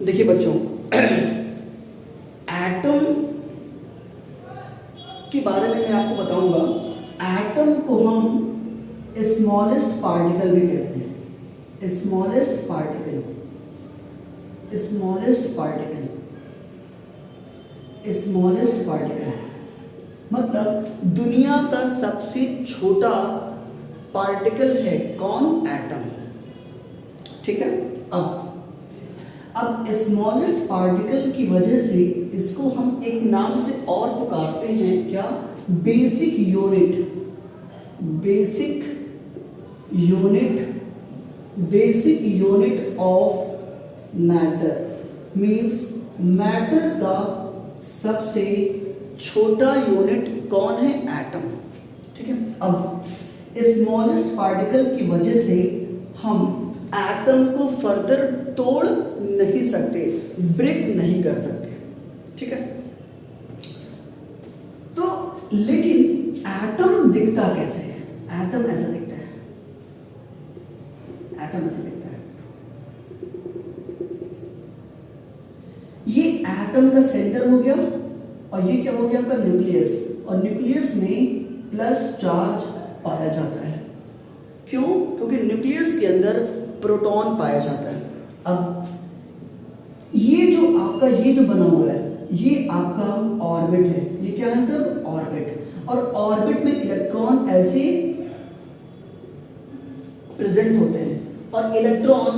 देखिए बच्चों, एटम के बारे में मैं आपको बताऊंगा। एटम को हम स्मॉलेस्ट पार्टिकल भी कहते हैं। Smallest particle, smallest particle, smallest particle मतलब दुनिया का सबसे छोटा पार्टिकल है कौन? एटम। ठीक है। अब स्मॉलेस्ट पार्टिकल की वजह से इसको हम एक नाम से और पुकारते हैं, क्या? Basic unit. Basic unit, basic unit of matter means matter का सबसे छोटा यूनिट कौन है? एटम। ठीक है। अब स्मॉलेस्ट पार्टिकल की वजह से हम एटम को फर्दर तोड़ नहीं सकते, ब्रेक नहीं कर सकते। ठीक है। तो लेकिन एटम दिखता कैसे है? एटम ऐसा दिखता है, एटम ऐसा दिखता है। ये एटम का सेंटर हो गया और ये क्या हो गया? आपका न्यूक्लियस। और न्यूक्लियस में प्लस चार्ज पाया जाता है। क्यों? क्योंकि न्यूक्लियस के अंदर प्रोटॉन पाया जाता है। अब ये जो आपका ये जो बना हुआ है ये आपका ऑर्बिट है। ये क्या है सर? ऑर्बिट। और ऑर्बिट में इलेक्ट्रॉन ऐसे प्रेजेंट होते हैं और इलेक्ट्रॉन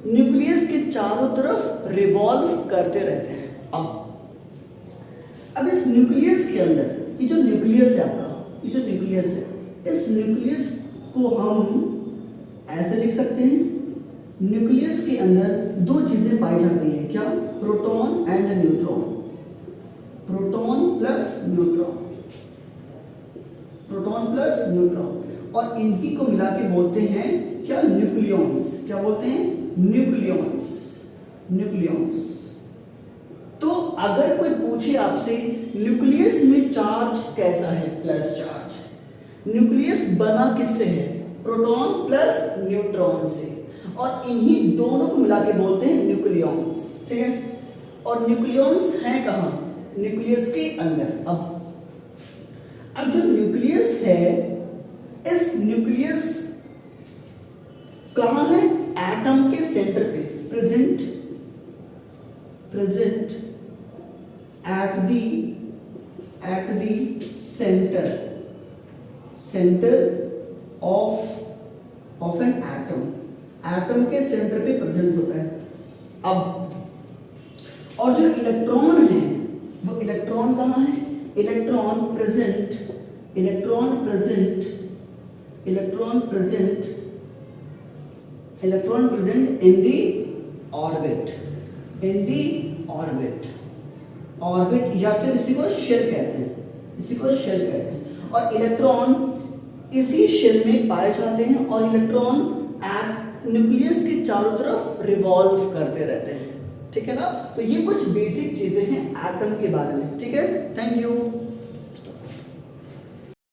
न्यूक्लियस के चारों तरफ रिवॉल्व करते रहते हैं। अब इस न्यूक्लियस के अंदर ये जो न्यूक्लियस है आपका, ये जो न्यूक्लियस है, इस न्यूक्लियस को हम ऐसे लिख सकते हैं। न्यूक्लियस के अंदर दो चीजें पाई जाती हैं, क्या? Proton and neutron. Proton plus neutron, proton plus neutron. और इन्हीं को मिला के बोलते हैं क्या? न्यूक्लियॉन्स। क्या बोलते हैं? न्यूक्लियॉन्स। न्यूक्लियॉन्स। तो अगर कोई पूछे आपसे न्यूक्लियस में चार्ज कैसा है? Plus charge. न्यूक्लियस बना किससे है? प्रोटॉन प्लस न्यूट्रॉन से। और इन्हीं दोनों को मिला के बोलते हैं न्यूक्लियॉन्स। ठीक है। और न्यूक्लियॉन्स हैं कहाँ? न्यूक्लियस के अंदर। अब जो न्यूक्लियस है, इस न्यूक्लियस कहाँ है? एटम के सेंटर पे present, present at the centre, centre of an atom. Atom के सेंटर पे प्रेजेंट होता है। अब और जो इलेक्ट्रॉन है वो इलेक्ट्रॉन कहाँ है? Electron present, electron present, electron present, electron present in the orbit, in the orbit. Orbit या फिर इसी को शेल कहते हैं, इसी को शेल कहते हैं। और इलेक्ट्रॉन इसी शेल में पाए जाते हैं और इलेक्ट्रॉन न्यूक्लियस के चारों तरफ रिवॉल्व करते रहते हैं। ठीक है ना। तो ये कुछ बेसिक चीजें हैं एटम के बारे में। ठीक है। Thank you.